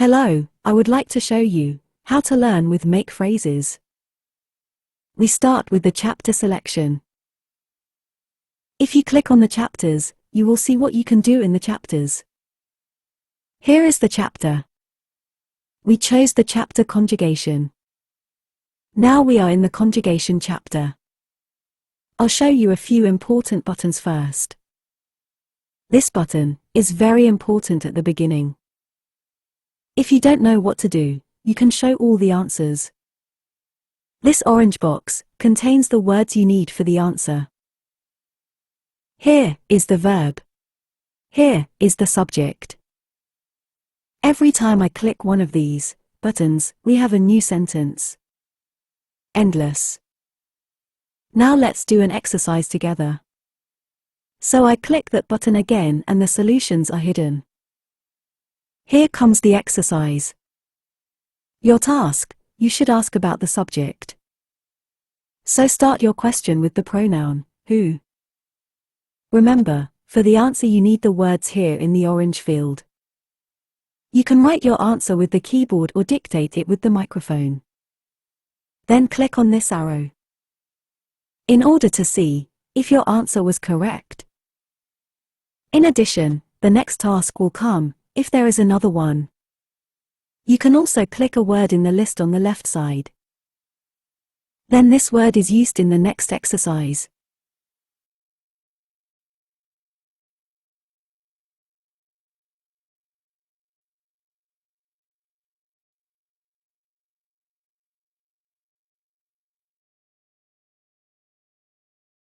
Hello, I would like to show you how to learn with MakePhrases. We start with the chapter selection. If you click on the chapters, you will see what you can do in the chapters. Here is the chapter. We chose the chapter conjugation. Now we are in the conjugation chapter. I'll show you a few important buttons first. This button is very important at the beginning. If you don't know what to do, you can show all the answers. This orange box contains the words you need for the answer. Here is the verb. Here is the subject. Every time I click one of these buttons, we have a new sentence. Endless. Now let's do an exercise together. So I click that button again and the solutions are hidden. Here comes the exercise. Your task, you should ask about the subject. So start your question with the pronoun, who. Remember, for the answer you need the words here in the orange field. You can write your answer with the keyboard or dictate it with the microphone. Then click on this arrow in order to see if your answer was correct. In addition, the next task will come if there is another one. You can also click a word in the list on the left side. Then this word is used in the next exercise.